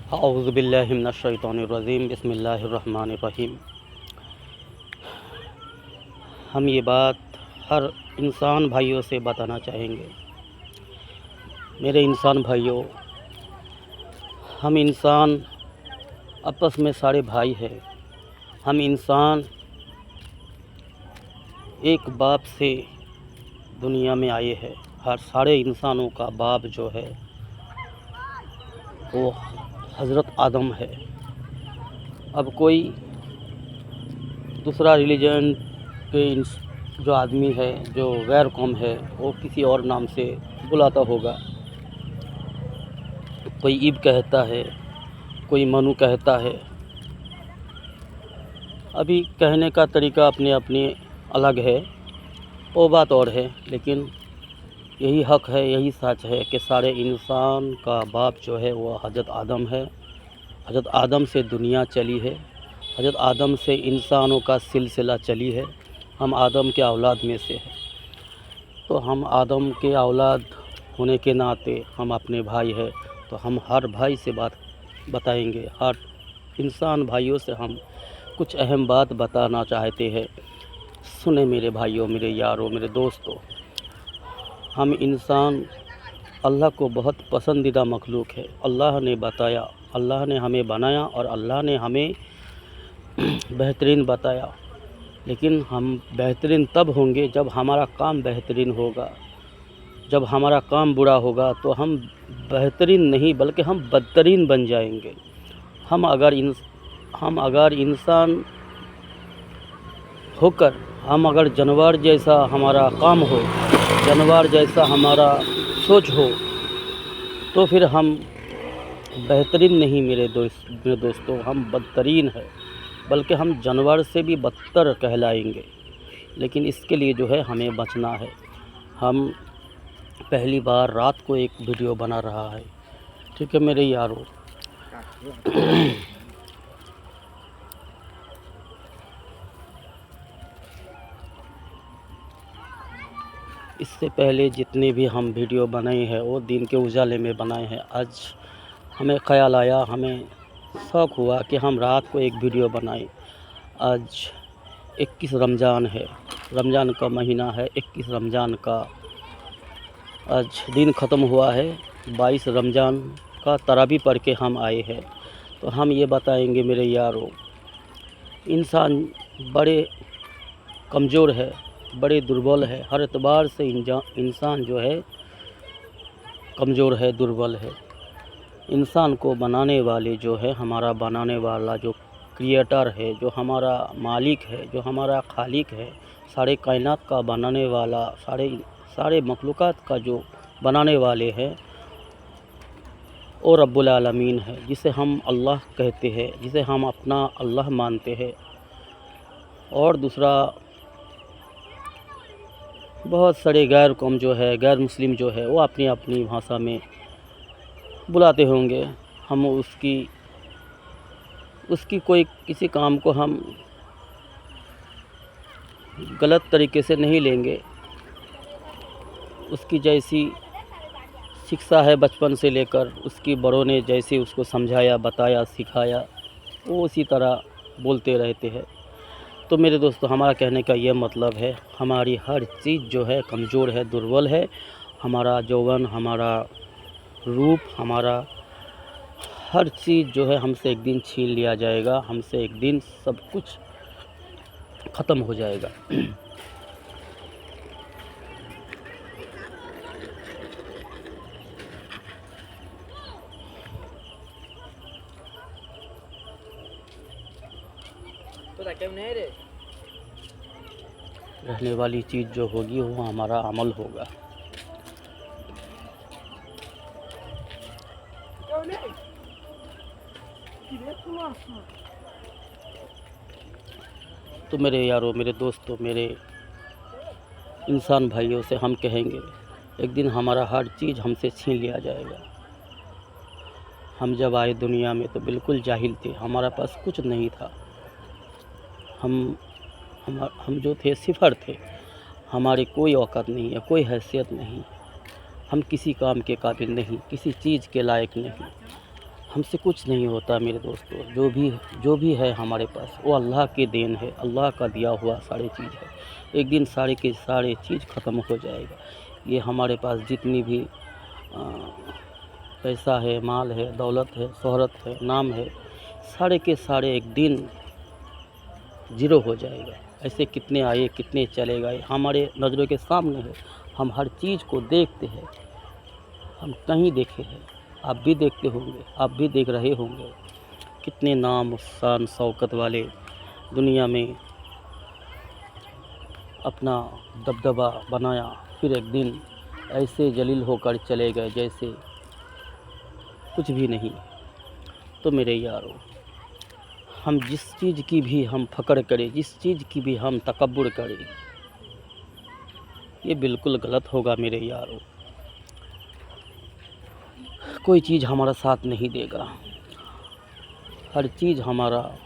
औज़ु बिल्लाहि मिनश शैतानिर रजीम बिस्मिल्लाहिर रहमानिर रहीम। हम ये बात हर इंसान भाइयों से बताना चाहेंगे। मेरे इंसान भाइयों, हम इंसान आपस में सारे भाई हैं। हम इंसान एक बाप से दुनिया में आए हैं। हर सारे इंसानों का बाप जो है वो हज़रत आदम है। अब कोई दूसरा रिलीजन के जो आदमी है, जो गैर कौम है, वो किसी और नाम से बुलाता होगा। कोई ईब कहता है, कोई मनु कहता है। अभी कहने का तरीका अपने अपने अलग है, वो बात और है। लेकिन यही हक़ है, यही सच है कि सारे इंसान का बाप जो है वो हज़रत आदम है। हज़रत आदम से दुनिया चली है, हज़रत आदम से इंसानों का सिलसिला चली है। हम आदम के औलाद में से हैं, तो हम आदम के औलाद होने के नाते हम अपने भाई हैं। तो हम हर भाई से बात बताएंगे, हर इंसान भाइयों से हम कुछ अहम बात बताना चाहते हैं। सुने मेरे भाइयों, मेरे यारों, मेरे दोस्तों, हम इंसान अल्लाह को बहुत पसंदीदा मखलूक है। अल्लाह ने बताया, अल्लाह ने हमें बनाया और अल्लाह ने हमें बेहतरीन बताया। लेकिन हम बेहतरीन तब होंगे जब हमारा काम बेहतरीन होगा। जब हमारा काम बुरा होगा तो हम बेहतरीन नहीं बल्कि हम बदतरीन बन जाएंगे। हम अगर इंसान होकर हम अगर जानवर जैसा हमारा काम हो, जानवर जैसा हमारा सोच हो, तो फिर हम बेहतरीन नहीं मेरे दोस्तों, हम बदतरीन हैं, बल्कि हम जानवर से भी बदतर कहलाएंगे। लेकिन इसके लिए जो है हमें बचना है। हम पहली बार रात को एक वीडियो बना रहा है, ठीक है मेरे यारों। इससे पहले जितने भी हम वीडियो बनाए हैं वो दिन के उजाले में बनाए हैं। आज हमें ख़याल आया, हमें शौक़ हुआ कि हम रात को एक वीडियो बनाएं। आज 21 रमज़ान है, रमज़ान का महीना है। 21 रमज़ान का आज दिन ख़त्म हुआ है। 22 रमज़ान का तरावी पढ़ के हम आए हैं। तो हम ये बताएंगे मेरे यारों, इंसान बड़े कमज़ोर है, बड़े दुर्बल है। हर एतबार से इंसान जो है कमज़ोर है, दुर्बल है। इंसान को बनाने वाले जो है, हमारा बनाने वाला जो क्रिएटर है, जो हमारा मालिक है, जो हमारा खालिक है, सारे कायनात का बनाने वाला, सारे मखलूक़ात का जो बनाने वाले हैं, वो रब्बुल आलमीन है, जिसे हम अल्लाह कहते हैं, जिसे हम अपना अल्लाह मानते हैं। और दूसरा बहुत सारे गैर कौम जो है, गैर मुस्लिम जो है, वो अपनी अपनी भाषा में बुलाते होंगे। हम उसकी कोई किसी काम को हम गलत तरीके से नहीं लेंगे। उसकी जैसी शिक्षा है बचपन से लेकर, उसकी बड़ों ने जैसे उसको समझाया, बताया, सिखाया, वो उसी तरह बोलते रहते हैं। तो मेरे दोस्तों, हमारा कहने का ये मतलब है, हमारी हर चीज़ जो है कमज़ोर है, दुर्बल है। हमारा यौवन, हमारा रूप, हमारा हर चीज़ जो है हमसे एक दिन छीन लिया जाएगा। हमसे एक दिन सब कुछ ख़त्म हो जाएगा। रहने वाली चीज़ जो होगी वो हमारा अमल होगा। तो मेरे यारों, मेरे दोस्तों, मेरे इंसान भाइयों से हम कहेंगे, एक दिन हमारा हर चीज़ हमसे छीन लिया जाएगा। हम जब आए दुनिया में तो बिल्कुल जाहिल थे, हमारे पास कुछ नहीं था। हम जो थे सिफर थे। हमारी कोई औकात नहीं है, कोई हैसियत नहीं। हम किसी काम के काबिल नहीं, किसी चीज़ के लायक नहीं। हमसे कुछ नहीं होता मेरे दोस्तों। जो भी है हमारे पास वो अल्लाह की देन है, अल्लाह का दिया हुआ सारी चीज़ है। एक दिन सारे के सारे चीज़ ख़त्म हो जाएगा। ये हमारे पास जितनी भी अ, पैसा है, माल है, दौलत है, शोहरत है, नाम है, सारे के सारे एक दिन ज़ीरो हो जाएगा। ऐसे कितने आए, कितने चले गए, हमारे नज़रों के सामने है। हम हर चीज़ को देखते हैं, हम कहीं देखे हैं, आप भी देखते होंगे, आप भी देख रहे होंगे। कितने नाम, शान, शौकत वाले दुनिया में अपना दबदबा बनाया, फिर एक दिन ऐसे जलील होकर चले गए जैसे कुछ भी नहीं। तो मेरे यारों, हम जिस चीज़ की भी हम फ़क्र करें, जिस चीज़ की भी हम तकब्बुर करें, ये बिल्कुल गलत होगा मेरे यारों। कोई चीज़ हमारा साथ नहीं देगा, हर चीज़ हमारा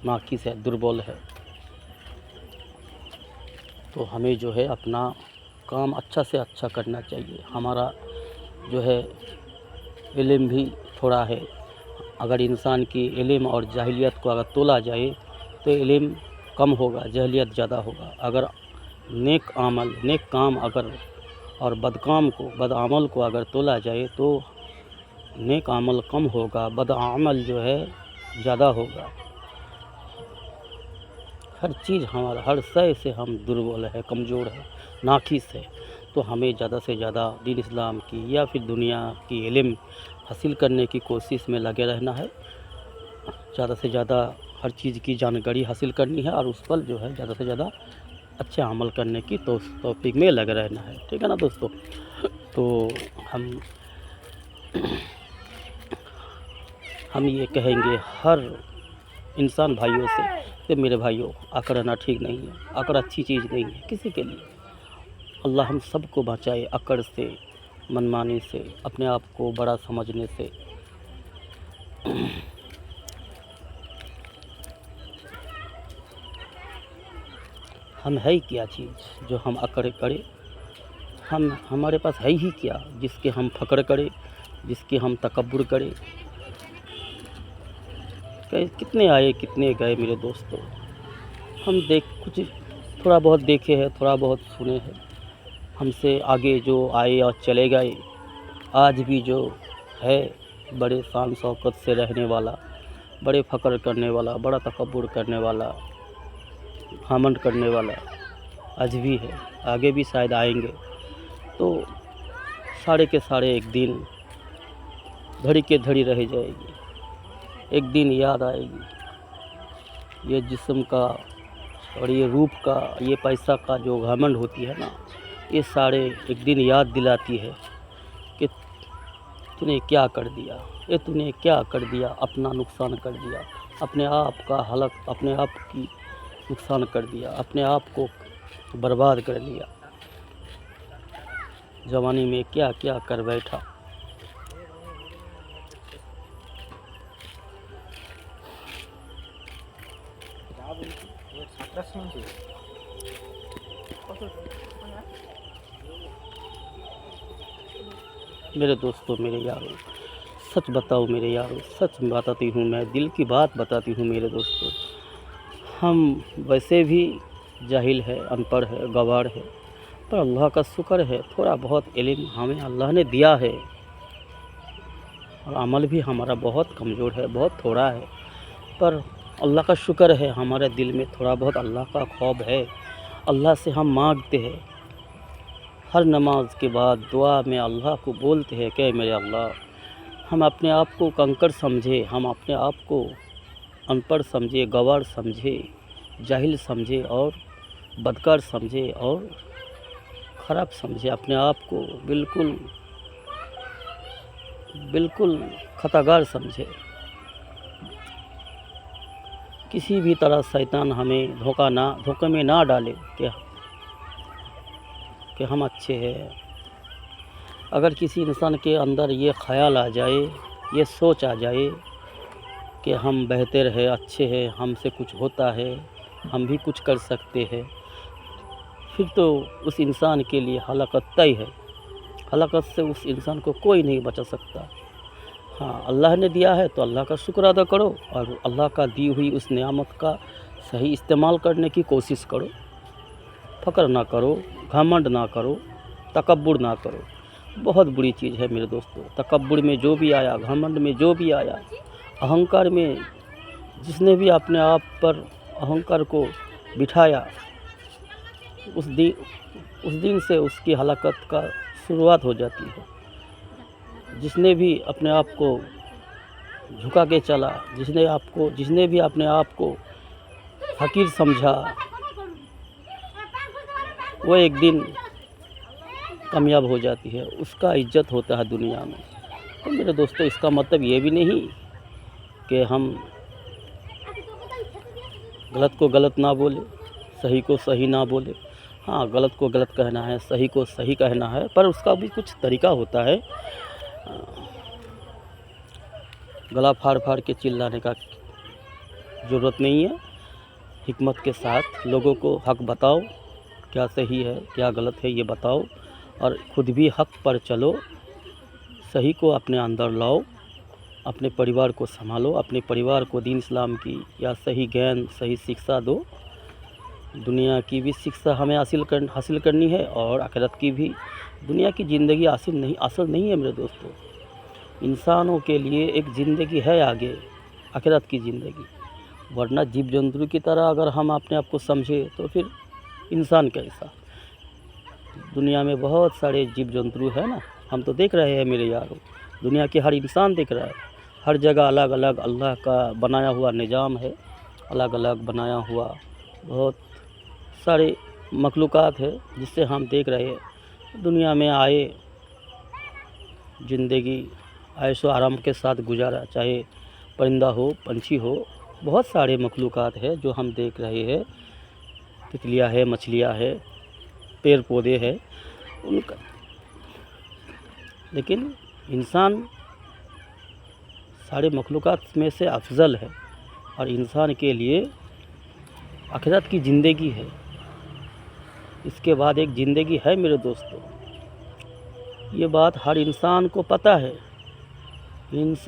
नाक़िस है, दुर्बल है। तो हमें जो है अपना काम अच्छा से अच्छा करना चाहिए। हमारा जो है इल्म भी थोड़ा है। अगर इंसान की इल्म और जाहिलियत को अगर तोला जाए तो इल्म कम होगा, जाहिलियत ज़्यादा होगा। अगर नेक काम अगर और बदअमल को अगर तोला जाए तो नेक अमल कम होगा, बदअमल जो है ज़्यादा होगा। हर चीज़ हमारा, हर शय से हम दुर्बल है, कमज़ोर है, नाक़िस है। तो हमें ज़्यादा से ज़्यादा दीन इस्लाम की या फिर दुनिया की इल्म हासिल करने की कोशिश में लगे रहना है। ज़्यादा से ज़्यादा हर चीज़ की जानकारी हासिल करनी है और उस पर जो है ज़्यादा से ज़्यादा अच्छे अमल करने की तौफ़ीक में लगे रहना है। ठीक है ना दोस्तों? तो हम ये कहेंगे हर इंसान भाइयों से कि मेरे भाइयों, अकड़ना ठीक नहीं है, अकड़ अच्छी चीज़ नहीं है किसी के लिए। अल्लाह हम सबको बचाए अकड़ से, मनमानी से, अपने आप को बड़ा समझने से। हम है क्या चीज़ जो हम अकड़ करें? हमारे पास है ही क्या जिसके हम फ़क्र करें, जिसके हम तकब्बुर करें? कितने आए, कितने गए मेरे दोस्तों। हम कुछ थोड़ा बहुत देखे हैं, थोड़ा बहुत सुने हैं। हमसे आगे जो आए और चले गए, आज भी जो है बड़े शान शौकत से रहने वाला, बड़े फ़क्र करने वाला, बड़ा तकब्बुर करने वाला, घमंड करने वाला आज भी है, आगे भी शायद आएंगे। तो सारे के सारे एक दिन धड़ी के धड़ी रह जाएगी। एक दिन याद आएगी ये जिस्म का और ये रूप का, ये पैसा का जो घमंड होती है ना, ये सारे एक दिन याद दिलाती है कि तूने क्या कर दिया, ये तूने क्या कर दिया, अपना नुकसान कर दिया, अपने आप का हलक, अपने आप की नुकसान कर दिया, अपने आप को बर्बाद कर लिया। जवानी में क्या क्या कर बैठा। मेरे दोस्तों, मेरे यारों, सच बताओ मेरे यारों, सच बताती हूँ मैं, दिल की बात बताती हूँ मेरे दोस्तों। हम वैसे भी जाहिल है, अनपढ़ है, गँवार है, पर अल्लाह का शुक्र है थोड़ा बहुत इल्म हमें अल्लाह ने दिया है और अमल भी हमारा बहुत कमज़ोर है, बहुत थोड़ा है। पर अल्लाह का शुक्र है हमारे दिल में थोड़ा बहुत अल्लाह का खौफ है। अल्लाह से हम मांगते हैं, हर नमाज के बाद दुआ में अल्लाह को बोलते हैं कि मेरे अल्लाह, हम अपने आप को कंकड़ समझे, हम अपने आप को अनपढ़ समझे, गँवार समझे, जाहिल समझे और बदकार समझे और ख़राब समझे, अपने आप को बिल्कुल खतागार समझे। किसी भी तरह शैतान हमें धोखे में ना डाले कि हम अच्छे हैं। अगर किसी इंसान के अंदर ये ख़याल आ जाए, ये सोच आ जाए कि हम बेहतर है, अच्छे हैं, हमसे कुछ होता है, हम भी कुछ कर सकते हैं, फिर तो उस इंसान के लिए हलाकत तय है। हलाकत से उस इंसान को कोई नहीं बचा सकता। हाँ, अल्लाह ने दिया है तो अल्लाह का शुक्र अदा करो और अल्लाह का दी हुई उस नेमत का सही इस्तेमाल करने की कोशिश करो। फ़क्र ना करो, घमंड ना करो, तकब्बुर ना करो। बहुत बुरी चीज़ है मेरे दोस्तों। तकब्बुर में जो भी आया, घमंड में जो भी आया, अहंकार में जिसने भी अपने आप पर अहंकार को बिठाया, उस दिन से उसकी हलाकत का शुरुआत हो जाती है। जिसने भी अपने आप को झुका के चला, जिसने भी अपने आप को हकीर समझा, वो एक दिन कामयाब हो जाती है, उसका इज्जत होता है दुनिया में। तो मेरे दोस्तों, इसका मतलब ये भी नहीं कि हम गलत को गलत ना बोले, सही को सही ना बोले। हाँ, गलत को गलत कहना है, सही को सही कहना है, पर उसका भी कुछ तरीका होता है। गला फाड़ फाड़ के चिल्लाने का ज़रूरत नहीं है। हिकमत के साथ लोगों को हक बताओ, क्या सही है क्या गलत है ये बताओ, और खुद भी हक पर चलो, सही को अपने अंदर लाओ, अपने परिवार को संभालो, अपने परिवार को दीन इस्लाम की या सही ज्ञान सही शिक्षा दो। दुनिया की भी शिक्षा हमें हासिल करनी है और आखिरत की भी। दुनिया की ज़िंदगी असल नहीं है मेरे दोस्तों। इंसानों के लिए एक ज़िंदगी है आगे, आखिरत की ज़िंदगी। वरना जीव जंतु की तरह अगर हम अपने आप को समझे तो फिर इंसान कैसा। दुनिया में बहुत सारे जीव जंतु है ना, हम तो देख रहे हैं मेरे यारों। दुनिया के हर इंसान देख रहा है, हर जगह अलग अलग अल्लाह का बनाया हुआ निज़ाम है, अलग अलग बनाया हुआ बहुत सारे मखलूक़ात है जिससे हम देख रहे हैं। दुनिया में आए, ज़िंदगी ऐशो आराम के साथ गुजारा, चाहे परिंदा हो पंछी हो, बहुत सारे मखलूक़ात है जो हम देख रहे हैं। तितलियाँ है, मछलियाँ है, पेड़ पौधे है उनका। लेकिन इंसान सारे मखलूक़ात में से अफजल है और इंसान के लिए आखिरत की ज़िंदगी है। इसके बाद एक ज़िंदगी है मेरे दोस्तों। ये बात हर इंसान को पता है।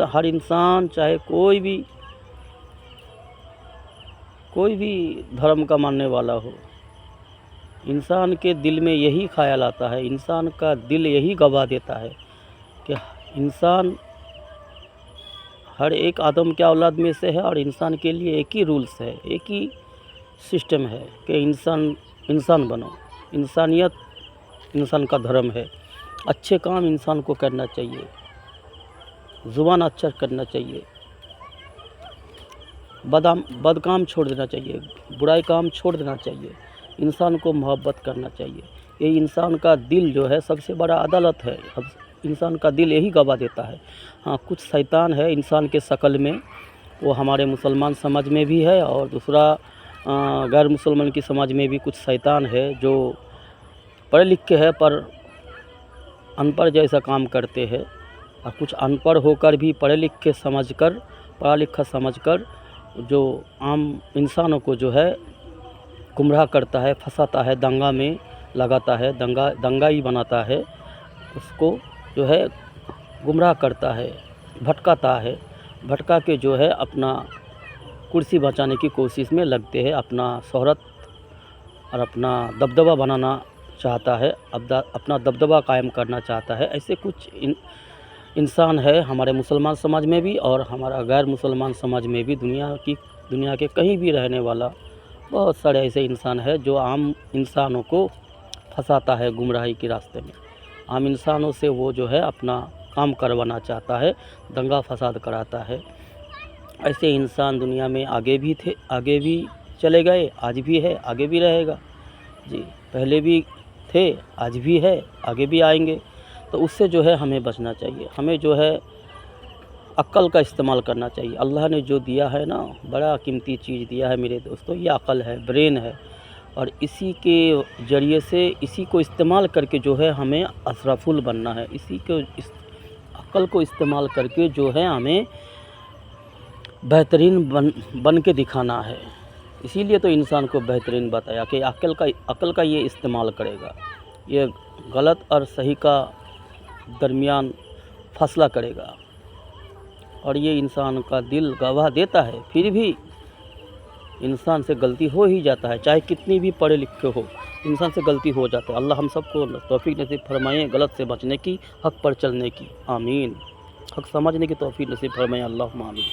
हर इंसान चाहे कोई भी धर्म का मानने वाला हो, इंसान के दिल में यही ख्याल आता है, इंसान का दिल यही गवाह देता है कि इंसान हर एक आदम के औलाद में से है और इंसान के लिए एक ही रूल्स है, एक ही सिस्टम है कि इंसान बनो। इंसानियत इंसान का धर्म है। अच्छे काम इंसान को करना चाहिए, ज़ुबान अच्छा करना चाहिए, बद काम छोड़ देना चाहिए, बुराई काम छोड़ देना चाहिए, इंसान को मोहब्बत करना चाहिए। ये इंसान का दिल जो है सबसे बड़ा अदालत है। इंसान का दिल यही गवाह देता है। हाँ, कुछ शैतान है इंसान के शक्ल में, वो हमारे मुसलमान समाज में भी है और दूसरा गैर मुसलमान की समाज में भी कुछ शैतान है जो पढ़े लिखे है पर अनपढ़ जैसा काम करते हैं। और कुछ अनपढ़ होकर भी पढ़ा लिखा समझकर जो आम इंसानों को जो है गुमराह करता है, फंसाता है, दंगा में लगाता है, दंगाई बनाता है, उसको जो है गुमराह करता है, भटका के जो है अपना कुर्सी बचाने की कोशिश में लगते हैं, अपना शोहरत और अपना दबदबा बनाना चाहता है, अपना दबदबा कायम करना चाहता है। ऐसे कुछ इंसान है हमारे मुसलमान समाज में भी और हमारा गैर मुसलमान समाज में भी। दुनिया के कहीं भी रहने वाला बहुत सारे ऐसे इंसान है जो आम इंसानों को फंसाता है गुमराही के रास्ते में। आम इंसानों से वो जो है अपना काम करवाना चाहता है, दंगा फसाद कराता है। ऐसे इंसान दुनिया में आगे भी चले गए, आज भी है, आगे भी रहेगा जी। पहले भी थे, आज भी है, आगे भी आएंगे। तो उससे जो है हमें बचना चाहिए। हमें जो है अक्ल का इस्तेमाल करना चाहिए। अल्लाह ने जो दिया है ना, बड़ा कीमती चीज़ दिया है मेरे दोस्तों, ये अक्ल है, ब्रेन है। और इसी के ज़रिए से इसी को इस्तेमाल करके जो है हमें अशरफुल बनना है। अक्ल को इस्तेमाल करके जो है हमें बेहतरीन बन के दिखाना है। इसीलिए तो इंसान को बेहतरीन बताया कि अक्ल का ये इस्तेमाल करेगा, ये गलत और सही का दरमियान फैसला करेगा। और ये इंसान का दिल गवाह देता है, फिर भी इंसान से गलती हो ही जाता है, चाहे कितनी भी पढ़े लिखे हो, इंसान से गलती हो जाता है। अल्लाह हम सबको तौफीक नसीब फरमाए गलत से बचने की, हक़ पर चलने की। आमीन। हक़ समझने की तौफीक नसीब फरमाए, अल्लाहुम्मा आमीन।